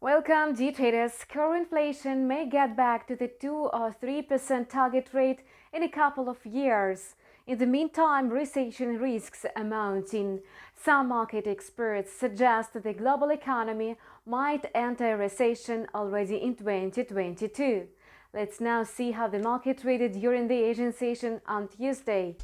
Welcome, G-traders. Core inflation may get back to the 2 or 3% target rate in a couple of years. In the meantime, recession risks are mounting. Some market experts suggest that the global economy might enter a recession already in 2022. Let's now see how the market traded during the Asian session on Tuesday.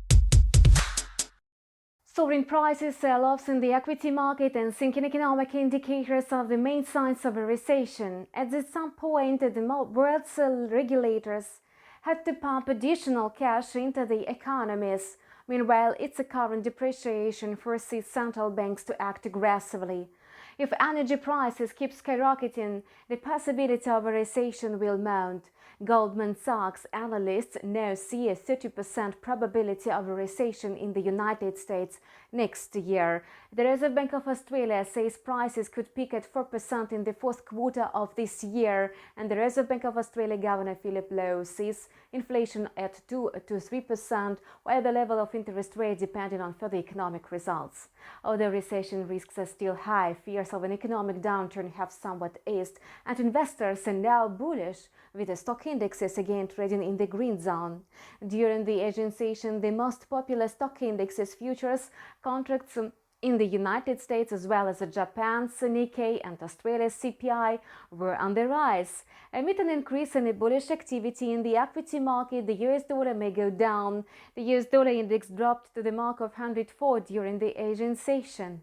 Soaring prices, sell-offs in the equity market and sinking economic indicators are the main signs of a recession. At some point, the world's regulators had to pump additional cash into the economies. Meanwhile, its current depreciation forces central banks to act aggressively. If energy prices keep skyrocketing, the possibility of a recession will mount. Goldman Sachs analysts now see a 30% probability of a recession in the United States next year. The Reserve Bank of Australia says prices could peak at 4% in the fourth quarter of this year, and the Reserve Bank of Australia Governor Philip Lowe sees inflation at 2 to 3%, while the level of interest rate depending on further economic results. Although recession risks are still high, fears of an economic downturn have somewhat eased, and investors are now bullish, with the stock indexes again trading in the green zone. During the Asian session, the most popular stock indexes futures contracts in the United States as well as Japan's Nikkei and Australia's CPI were on the rise. Amid an increase in the bullish activity in the equity market, the US dollar may go down. The US dollar index dropped to the mark of 104 during the Asian session.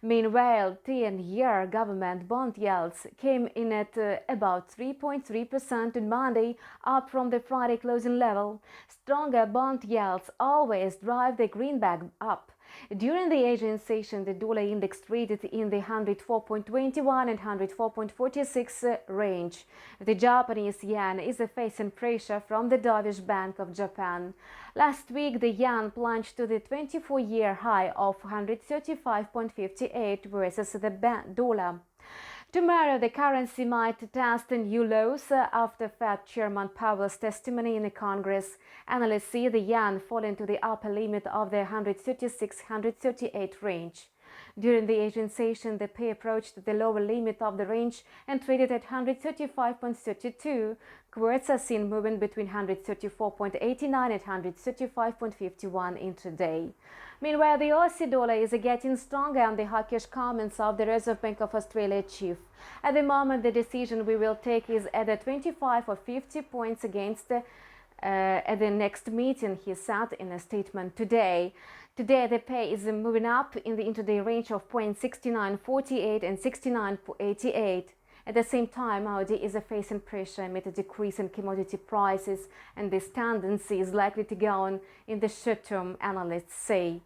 Meanwhile, 10-year government bond yields came in at about 3.3% on Monday, up from the Friday closing level. Stronger bond yields always drive the greenback up. During the Asian session, the dollar index traded in the 104.21 and 104.46 range. The Japanese yen is facing pressure from the dovish Bank of Japan. Last week, the yen plunged to the 24-year high of 135.58 versus the dollar. Tomorrow, the currency might test new lows after Fed Chairman Powell's testimony in the Congress. Analysts see the yen falling to the upper limit of the 136-138 range. During the Asian session, the pair approached the lower limit of the range and traded at 135.32. Quartz are seen moving between 134.89 and 135.51 intraday. Meanwhile, the Aussie dollar is getting stronger on the hawkish comments of the Reserve Bank of Australia chief. At the moment, the decision we will take is either 25 or 50 points against at the next meeting, he said in a statement today. Today, the pair is moving up in the intraday range of 0.6948 and 69.88. At the same time, AUD is facing pressure amid a decrease in commodity prices, and this tendency is likely to go on in the short term, analysts say.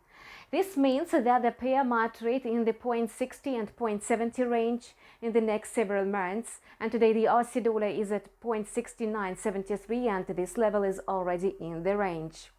This means that the pair might trade in the 0.60 and 0.70 range in the next several months, and today the Aussie dollar is at 0.6973 and this level is already in the range.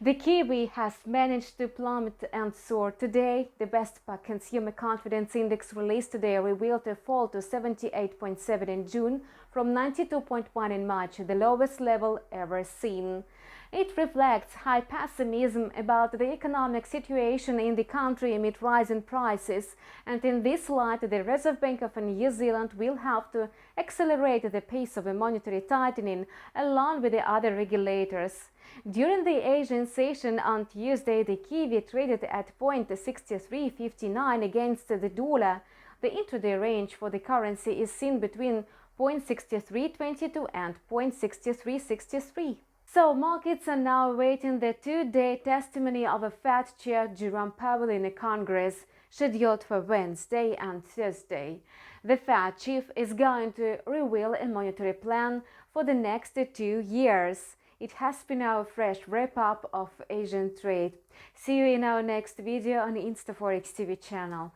The Kiwi has managed to plummet and soar today. The Best Consumer Confidence Index released today revealed a fall to 78.7 in June from 92.1 in March, the lowest level ever seen. It reflects high pessimism about the economic situation in the country amid rising prices, and in this light, the Reserve Bank of New Zealand will have to accelerate the pace of monetary tightening along with the other regulators. During the Asian session on Tuesday, the Kiwi traded at 0.6359 against the dollar. The intraday range for the currency is seen between 0.6322 and 0.6363. So markets are now awaiting the two-day testimony of a Fed Chair Jerome Powell in the Congress, scheduled for Wednesday and Thursday. The Fed chief is going to reveal a monetary plan for the next 2 years. It has been our fresh wrap-up of Asian trade. See you in our next video on the InstaForex TV channel.